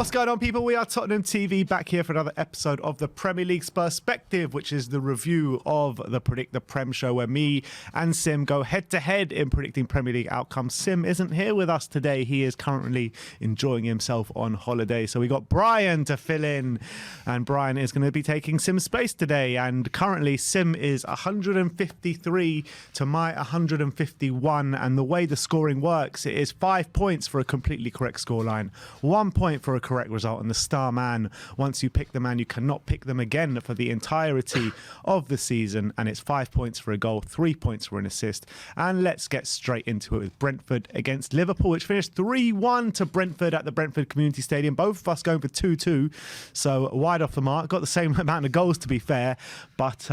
What's going on, people? We are Tottenham TV, back here for another episode of the Premier League Spurs-Spective, which is the review of the Predict the Prem show, where me and Sim go head-to-head in predicting Premier League outcomes. Sim isn't here with us today. He is currently enjoying himself on holiday. So we got Brian to fill in, and Brian is going to be taking Sim's space today. And currently, Sim is 153 to my 151. And the way the scoring works, it is 5 points for a completely correct scoreline, 1 point for a correct result, and the star man, once you pick the man, you cannot pick them again for the entirety of the season. And it's 5 points for a goal, 3 points for an assist. And let's get straight into it with Brentford against Liverpool, which finished 3-1 to Brentford at the Brentford Community Stadium. Both of us going for 2-2, so wide off the mark. Got the same amount of goals, to be fair, but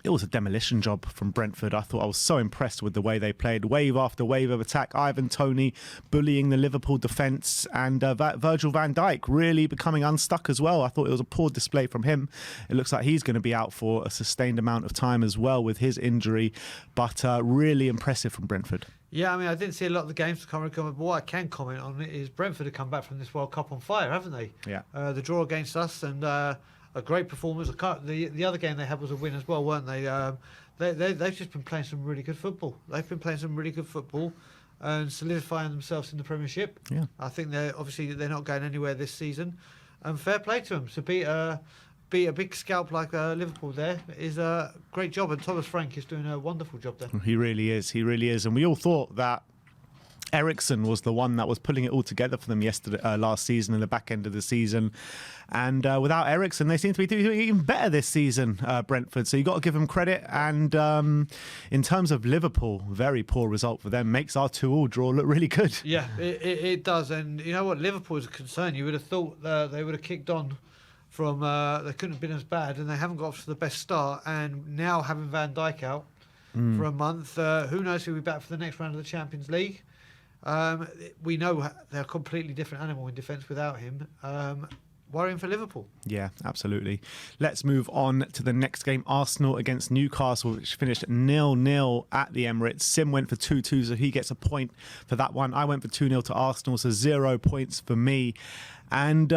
it was a demolition job from Brentford. I was so impressed with the way they played. Wave after wave of attack. Ivan Toney bullying the Liverpool defence, and Virgil van Dijk really becoming unstuck as well. I thought it was a poor display from him. It looks like he's going to be out for a sustained amount of time as well with his injury, but really impressive from Brentford. Yeah, I mean, I didn't see a lot of the games to comment, but what I can comment on it is Brentford have come back from this World Cup on fire, haven't they? Yeah. The draw against us, and a great performance. The other game they had was a win as well, weren't they? They've just been playing some really good football. They've been playing some really good football and solidifying themselves in the Premiership. Yeah. I think they're not going anywhere this season, and fair play to them. To beat a big scalp like Liverpool there is a great job, and Thomas Frank is doing a wonderful job there. He really is. He really is. And we all thought that Eriksen was the one that was pulling it all together for them last season, in the back end of the season. And without Eriksen, they seem to be doing even better this season, Brentford. So you've got to give them credit. And in terms of Liverpool, very poor result for them. Makes our 2-2 draw look really good. Yeah, it does. And you know what? Liverpool is a concern. You would have thought they would have kicked on from... they couldn't have been as bad, and they haven't got off to the best start. And now having Van Dijk out for a month, who knows who'll be back for the next round of the Champions League. We know they're a completely different animal in defence without him. Worrying for Liverpool. Yeah, absolutely. Let's move on to the next game, Arsenal against Newcastle, which finished 0-0 at the Emirates. Sim went for 2-2, so he gets a point for that one. I went for 2-0 to Arsenal, so 0 points for me. And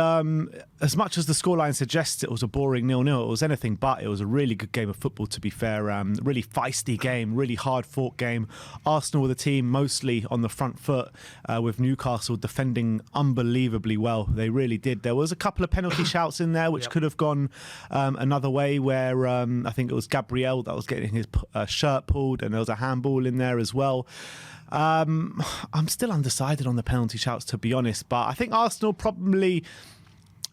as much as the scoreline suggests it was a boring 0-0, it was anything but. It was a really good game of football, to be fair. Really feisty game, really hard-fought game. Arsenal were the team mostly on the front foot, with Newcastle defending unbelievably well. They really did. There was a couple of penalty shouts in there which could have gone another way, where I think it was Gabriel that was getting his shirt pulled, and there was a handball in there as well. I'm still undecided on the penalty shouts, to be honest, but I think Arsenal probably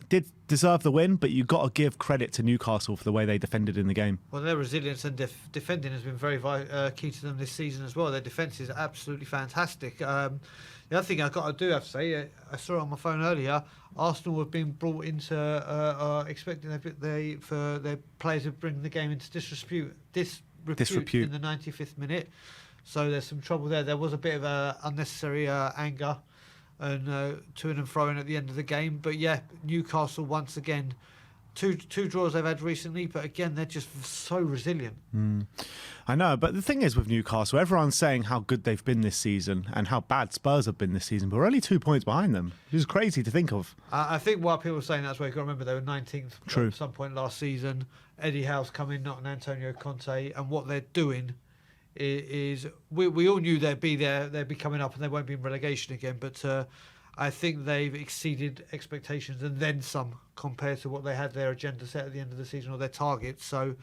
did deserve the win, but you've got to give credit to Newcastle for the way they defended in the game. Well, their resilience and defending has been very key to them this season as well. Their defence is absolutely fantastic. The other thing have to say, I saw it on my phone earlier, Arsenal have been brought into expecting for their players to bring the game into disrepute in the 95th minute. So there's some trouble there. There was a bit of unnecessary anger and to and fro at the end of the game. But yeah, Newcastle once again, two draws they've had recently, but again they're just so resilient. I know, but the thing is with Newcastle, everyone's saying how good they've been this season and how bad Spurs have been this season, but we're only 2 points behind them, which is crazy to think of. I think why people are saying that's why you've got to remember they were 19th at some point last season. Eddie Howe's come in, not an Antonio Conte, and what they're doing is we all knew they'd be coming up and they won't be in relegation again, but I think they've exceeded expectations and then some compared to what they had their agenda set at the end of the season, or their targets. So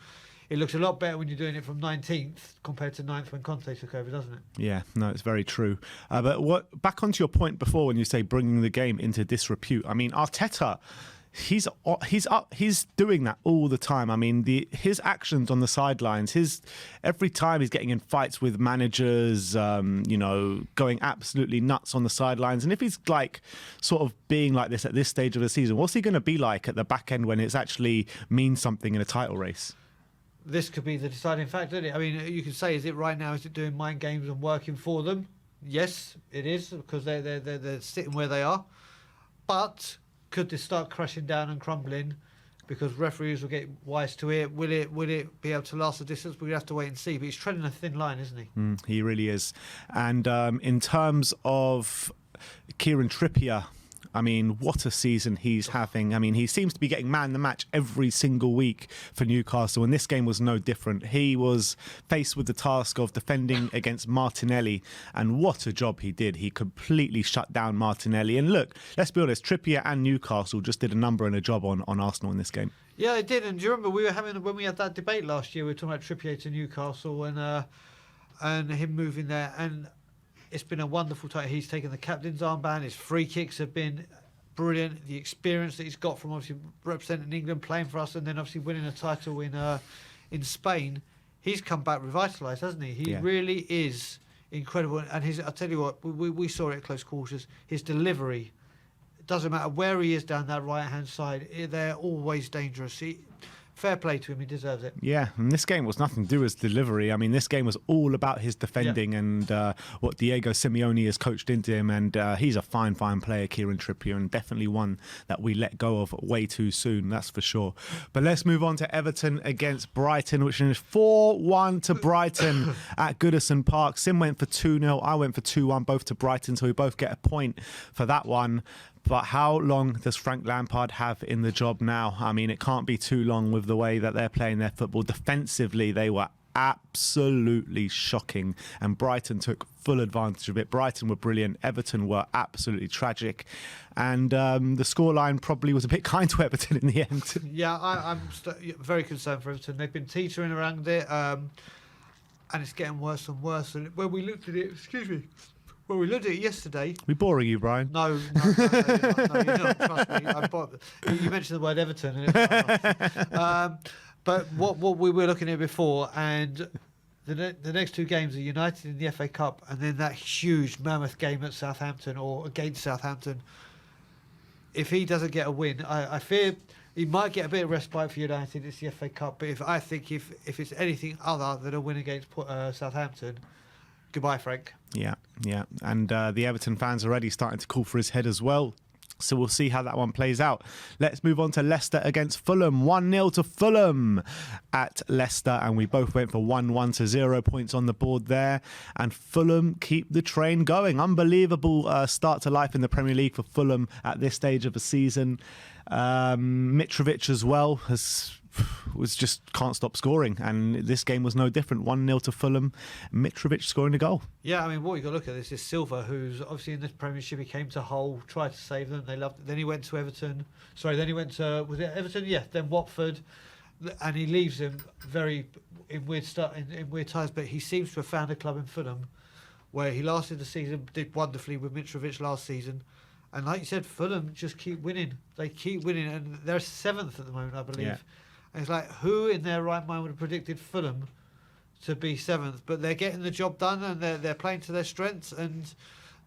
it looks a lot better when you're doing it from 19th compared to 9th when Conte took over, doesn't it? Yeah, no, it's very true. But back onto your point before when you say bringing the game into disrepute, I mean, Arteta, he's doing that all the time. I mean, his actions on the sidelines, every time he's getting in fights with managers, going absolutely nuts on the sidelines. And if he's like sort of being like this at this stage of the season, what's he going to be like at the back end when it's actually means something in a title race? This could be the deciding factor, isn't it? I mean, you could say, is it right now? Is it doing mind games and working for them? Yes, it is, because they're sitting where they are. But could this start crashing down and crumbling because referees will get wise to it? Will it be able to last the distance? We'll have to wait and see. But he's treading a thin line, isn't he? He really is. And in terms of Kieran Trippier, I mean, what a season he's having. I mean, he seems to be getting man the match every single week for Newcastle, and this game was no different. He was faced with the task of defending against Martinelli, and what a job he did. He completely shut down Martinelli. And look, let's be honest, Trippier and Newcastle just did a number and a job on Arsenal in this game. Yeah, they did. And do you remember when we had that debate last year, we were talking about Trippier to Newcastle and him moving there, and it's been a wonderful time. He's taken the captain's armband. His free kicks have been brilliant. The experience that he's got from obviously representing England, playing for us, and then obviously winning a title in Spain, he's come back revitalised, hasn't he? He really is incredible. And I'll tell you what, we saw it at close quarters. His delivery, it doesn't matter where he is down that right-hand side, they're always dangerous. Fair play to him, he deserves it. Yeah, and this game was nothing to do with his delivery. I mean, this game was all about his defending and what Diego Simeone has coached into him, and he's a fine player, Kieran Trippier, and definitely one that we let go of way too soon, that's for sure. But let's move on to Everton against Brighton, which is 4-1 to Brighton at Goodison Park. Sim went for 2-0, I went for 2-1, both to Brighton, so we both get a point for that one. But how long does Frank Lampard have in the job now? I mean, it can't be too long with the way that they're playing their football. Defensively, they were absolutely shocking, and Brighton took full advantage of it. Brighton were brilliant. Everton were absolutely tragic. And the scoreline probably was a bit kind to Everton in the end. Yeah, I'm very concerned for Everton. They've been teetering around it, and it's getting worse and worse. And when we looked at it, well, we looked at it yesterday. We boring you, Brian? No, you're not. Trust me. You mentioned the word Everton. And but what we were looking at before, and the next two games are United in the FA Cup, and then that huge mammoth game at Southampton or against Southampton. If he doesn't get a win, I fear he might get a bit of respite for United. It's the FA Cup, but if it's anything other than a win against Southampton, goodbye, Frank. Yeah. And the Everton fans are already starting to call for his head as well. So we'll see how that one plays out. Let's move on to Leicester against Fulham. 1-0 to Fulham at Leicester. And we both went for 1-1 to 0 points on the board there. And Fulham keep the train going. Unbelievable start to life in the Premier League for Fulham at this stage of the season. Mitrovic as well just can't stop scoring, and this game was no different. 1-0 to Fulham, Mitrovic scoring a goal. Yeah, I mean, what you got to look at this is Silva, who's obviously in this Premiership. He came to Hull, tried to save them, they loved it. Then he went to Everton. Then he went to, was it Everton? Yeah, then Watford, and he leaves him in weird times. But he seems to have found a club in Fulham, where he lasted the season, did wonderfully with Mitrovic last season. And like you said, Fulham just keep winning. They keep winning, and they're 7th at the moment, I believe. Yeah. And it's like, who in their right mind would have predicted Fulham to be 7th? But they're getting the job done, and they're playing to their strengths, and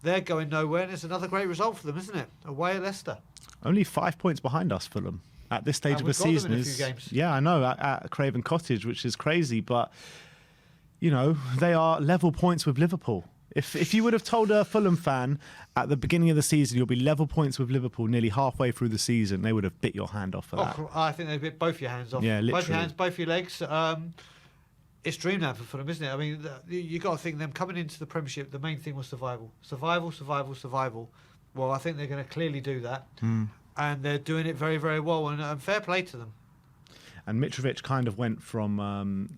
they're going nowhere. And it's another great result for them, isn't it? Away at Leicester. Only 5 points behind us, Fulham, at this stage of the season. Yeah, I know, at Craven Cottage, which is crazy. But, you know, they are level points with Liverpool. If you would have told a Fulham fan at the beginning of the season you'll be level points with Liverpool nearly halfway through the season, they would have bit your hand off for that. I think they bit both your hands off. Yeah, literally. Both your hands, both your legs. It's dreamland for Fulham, isn't it? I mean, you got to think them coming into the Premiership, the main thing was survival. Survival. Well, I think they're going to clearly do that. And they're doing it very, very well, and fair play to them. And Mitrovic kind of went from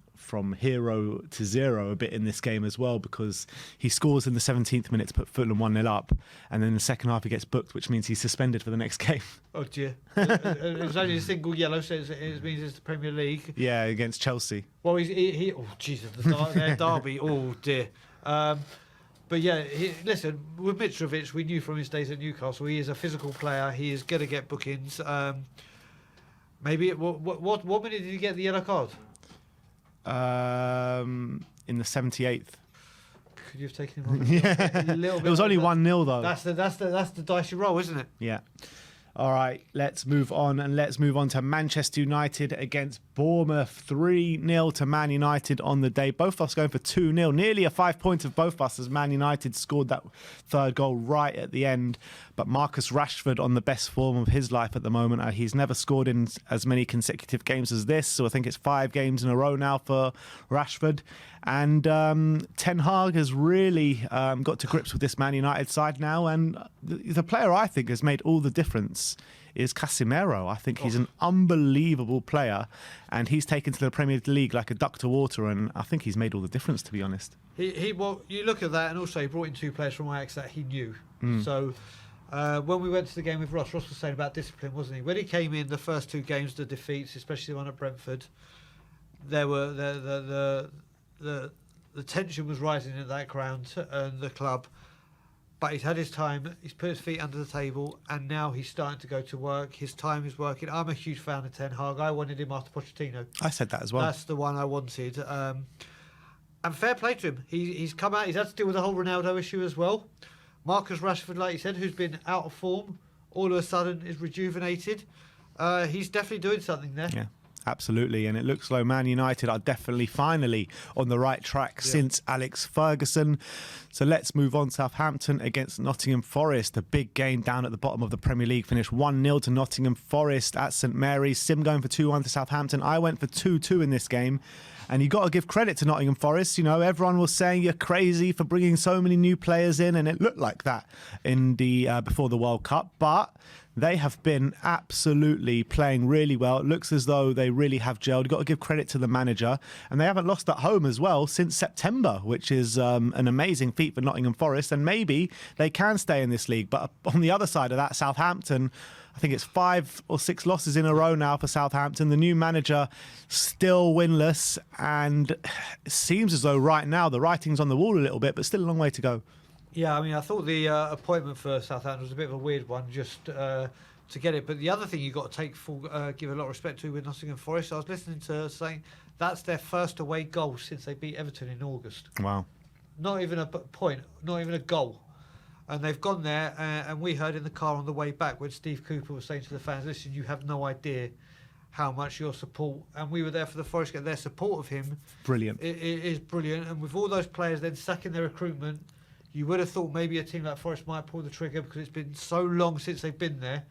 hero to zero a bit in this game as well, because he scores in the 17th minute to put Fulham 1-0 up, and then in the second half he gets booked, which means he's suspended for the next game. Oh dear. It was only a single yellow, so it means it's the Premier League. Yeah, against Chelsea. Well, he oh Jesus, their derby. Oh dear. But yeah, listen, with Mitrovic, we knew from his days at Newcastle, he is a physical player. He is going to get bookings. Maybe what minute did he get the yellow card? In the 78th. Could you have taken him on? Yeah. It was only 1-0 though. That's the dice you roll, isn't it? Yeah. All right, let's move on, and let's move on to Manchester United against Bournemouth. 3-0 to Man United on the day. Both of us going for 2-0. Nearly a 5-point of both of us as Man United scored that third goal right at the end. But Marcus Rashford on the best form of his life at the moment. He's never scored in as many consecutive games as this. So I think it's 5 games in a row now for Rashford. And Ten Hag has really got to grips with this Man United side now. And the player I think has made all the difference is Casemiro. I think he's an unbelievable player, and he's taken to the Premier League like a duck to water, and I think he's made all the difference, to be honest. Well, you look at that, and also he brought in 2 players from Ajax that he knew. So when we went to the game with Ross was saying about discipline, wasn't he? When he came in, the first 2 games, the defeats, especially the one at Brentford, there were the tension was rising in that ground and the club. But he's had his time, he's put his feet under the table, and now he's starting to go to work. His time is working. I'm a huge fan of Ten Hag. I wanted him after Pochettino. I said that as well. That's the one I wanted. And fair play to him. He's come out, he's had to deal with the whole Ronaldo issue as well. Marcus Rashford, like you said, who's been out of form, all of a sudden is rejuvenated. He's definitely doing something there. Yeah. Absolutely, and it looks like Man United are definitely finally on the right track since Alex Ferguson. So let's move on. Southampton against Nottingham Forest. A big game down at the bottom of the Premier League. Finished 1-0 to Nottingham Forest at St Mary's. Sim going for 2-1 to Southampton. I went for 2-2 in this game. And you've got to give credit to Nottingham Forest. You know, everyone was saying you're crazy for bringing so many new players in, and it looked like that in the before the World Cup. But they have been absolutely playing really well. It looks as though they really have gelled. You've got to give credit to the manager. And they haven't lost at home as well since September, which is an amazing feat for Nottingham Forest. And maybe they can stay in this league. But on the other side of that, Southampton, I think it's 5 or 6 losses in a row now for Southampton. The new manager still winless. And it seems as though right now the writing's on the wall a little bit, but still a long way to go. Yeah, I mean, I thought the appointment for Southampton was a bit of a weird one, just to get it. But the other thing you've got to give a lot of respect to with Nottingham Forest, I was listening to saying that's their first away goal since they beat Everton in August. Wow. Not even a point, not even a goal. And they've gone there, and we heard in the car on the way back when Steve Cooper was saying to the fans, listen, you have no idea how much your support, and we were there for the Forest, their support of him. Brilliant. It is brilliant. And with all those players then sacking their recruitment, you would have thought maybe a team like Forest might pull the trigger because it's been so long since they've been there.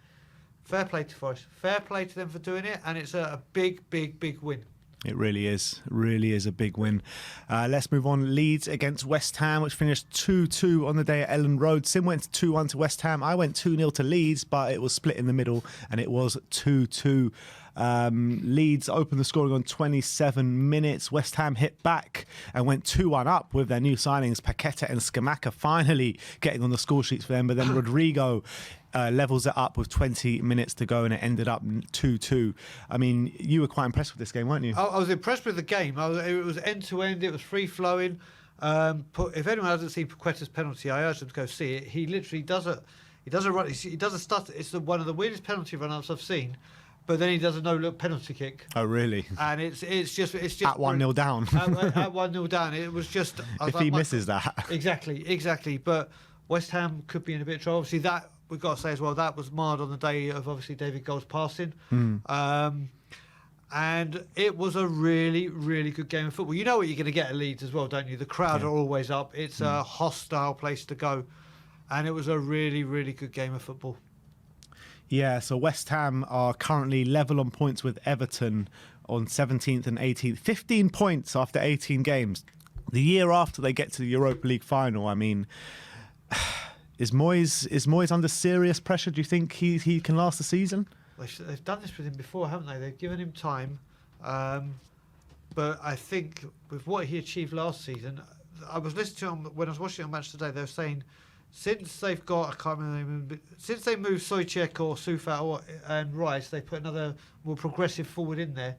Fair play to Forest. Fair play to them for doing it, and it's a big, big, big win. It really is. Really is a big win. Let's move on. Leeds against West Ham, which finished 2-2 on the day at Elland Road. Sim went 2-1 to West Ham. I went 2-0 to Leeds, but it was split in the middle, and it was 2-2. Leeds opened the scoring on 27 minutes. West Ham hit back and went 2-1 up with their new signings, Paqueta and Scamacca, finally getting on the score sheets for them. But then Rodrigo levels it up with 20 minutes to go, and it ended up 2-2. I mean, you were quite impressed with this game, weren't you? I was impressed with the game. It was end-to-end. It was free-flowing. If anyone hasn't seen Paqueta's penalty, I urge them to go see it. He literally does a run. He does a stutter. It's one of the weirdest penalty run-ups I've seen. But then he does a no-look penalty kick. Oh, really? And it's just at 1-0 down. At 1-0 down, it was just. If he misses that. Exactly. But West Ham could be in a bit of trouble. Obviously, that we've got to say as well. That was marred on the day of obviously David Gold's passing. And it was a really, really good game of football. You know what you're going to get at Leeds as well, don't you? The crowd are always up. It's a hostile place to go, and it was a really, really good game of football. Yeah, so West Ham are currently level on points with Everton on 17th and 18th. 15 points after 18 games. The year after they get to the Europa League final, I mean, is Moyes under serious pressure? Do you think he can last the season? They've done this with him before, haven't they? They've given him time. But I think with what he achieved last season, I was listening to him when I was watching on Match Today, they were saying, since they've got, I can't remember, since they moved Soychek or Soufal and Rice, they put another more progressive forward in there,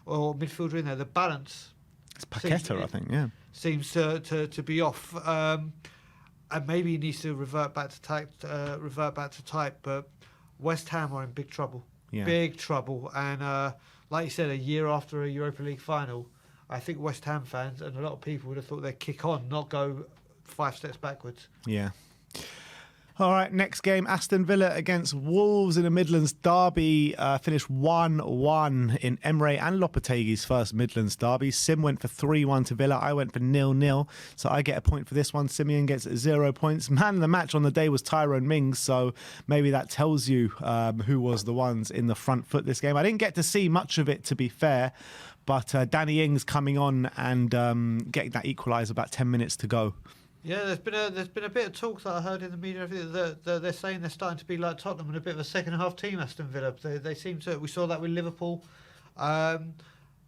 or midfielder in there. The balance, it's Paqueta, I think, yeah, seems to be off, and maybe he needs to revert back to type. But West Ham are in big trouble, big trouble, and like you said, a year after a Europa League final, I think West Ham fans and a lot of people would have thought they'd kick on, not go 5 steps backwards. Yeah. All right, next game, Aston Villa against Wolves in a Midlands derby. Finished 1-1 in Emre and Lopetegui's first Midlands derby. Sim went for 3-1 to Villa. I went for 0-0. So I get a point for this one. Simeon gets 0 points. Man of the match on the day was Tyrone Mings. So maybe that tells you who was the ones in the front foot this game. I didn't get to see much of it, to be fair. But Danny Ings coming on and getting that equaliser about 10 minutes to go. Yeah, there's been a bit of talk that I heard in the media. They're saying they're starting to be like Tottenham and a bit of a second half team. Aston Villa. They seem to. We saw that with Liverpool, but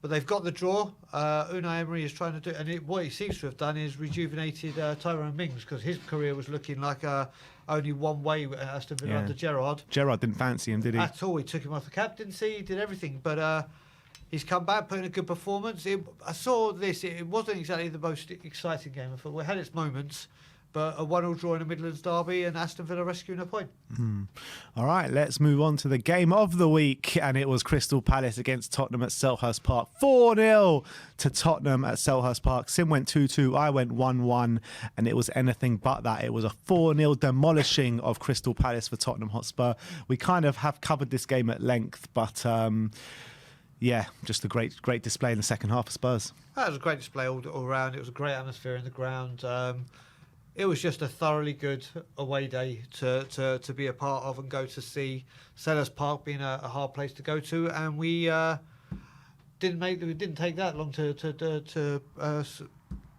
they've got the draw. Unai Emery is trying to do, and what he seems to have done is rejuvenated Tyrone Mings, because his career was looking like only one way at Aston Villa under Gerrard. Gerrard didn't fancy him, did he? At all. He took him off the captaincy. He did everything, but. He's come back, put in a good performance. I saw this. It wasn't exactly the most exciting game. I thought we had its moments, but a 1-1 draw in a Midlands derby and Aston Villa rescuing a point. All right, let's move on to the game of the week. And it was Crystal Palace against Tottenham at Selhurst Park. 4-0 to Tottenham at Selhurst Park. Sim went 2-2. I went 1-1. And it was anything but that. It was a 4-0 demolishing of Crystal Palace for Tottenham Hotspur. We kind of have covered this game at length, but... yeah, just a great display in the second half of Spurs. That was a great display all around. It was a great atmosphere in the ground. It was just a thoroughly good away day to be a part of and go to see. Selhurst Park being a hard place to go to, and we didn't take that long to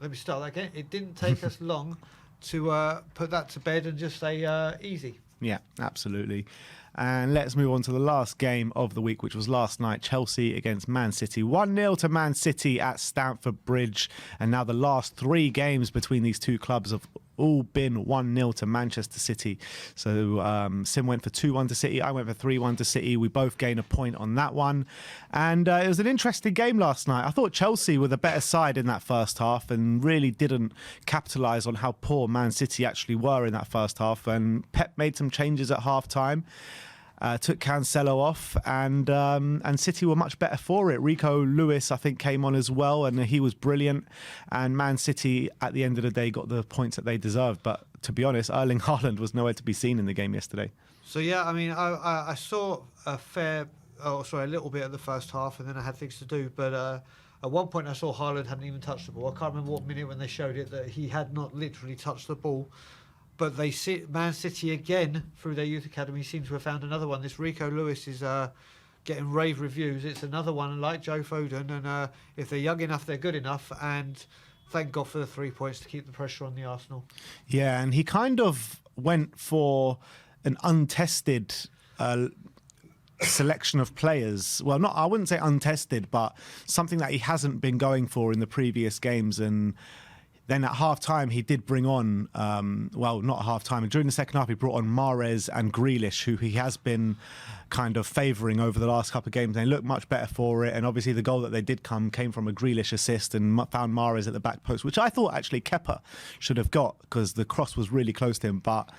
let me start that again. It didn't take us long to put that to bed and just say easy. Yeah, absolutely. And let's move on to the last game of the week, which was last night, Chelsea against Man City. 1-0 to Man City at Stamford Bridge. And now the last 3 games between these two clubs have all been 1-0 to Manchester City. So Sim went for 2-1 to City. I went for 3-1 to City. We both gained a point on that one. And it was an interesting game last night. I thought Chelsea were the better side in that first half and really didn't capitalise on how poor Man City actually were in that first half. And Pep made some changes at half-time. Took Cancelo off, and City were much better for it. Rico Lewis, I think, came on as well, and he was brilliant. And Man City, at the end of the day, got the points that they deserved. But to be honest, Erling Haaland was nowhere to be seen in the game yesterday. So yeah, I mean, I saw a little bit of the first half, and then I had things to do. But at one point, I saw Haaland hadn't even touched the ball. I can't remember what minute when they showed it that he had not literally touched the ball. But Man City again, through their youth academy, seem to have found another one. This Rico Lewis is getting rave reviews. It's another one like Joe Foden, and if they're young enough, they're good enough. And thank God for the 3 points to keep the pressure on the Arsenal. Yeah, and he kind of went for an untested selection of players. Well, I wouldn't say untested, but something that he hasn't been going for in the previous games. And then at half-time, he did bring on, not at half-time, during the second half, he brought on Mahrez and Grealish, who he has been kind of favouring over the last couple of games. They looked much better for it, and obviously the goal that they did came from a Grealish assist and found Mahrez at the back post, which I thought actually Kepa should have got because the cross was really close to him, but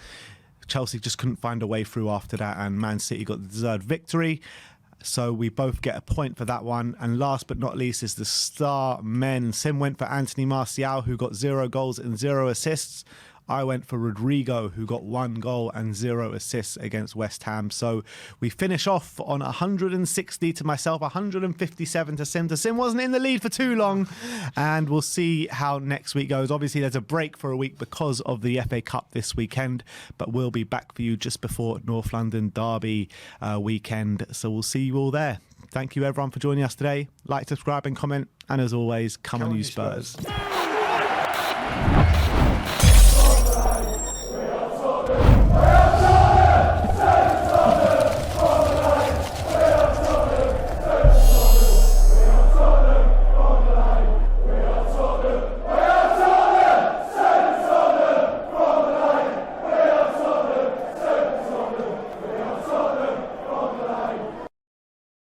Chelsea just couldn't find a way through after that, and Man City got the deserved victory. So we both get a point for that one. And last but not least is the star men. Sim went for Anthony Martial, who got 0 goals and 0 assists. I went for Rodrigo, who got 1 goal and 0 assists against West Ham. So we finish off on 160 to myself, 157 to Sim. Sim wasn't in the lead for too long, and we'll see how next week goes. Obviously, there's a break for a week because of the FA Cup this weekend, but we'll be back for you just before North London Derby weekend. So we'll see you all there. Thank you, everyone, for joining us today. Like, subscribe and comment. And as always, come on, you Spurs.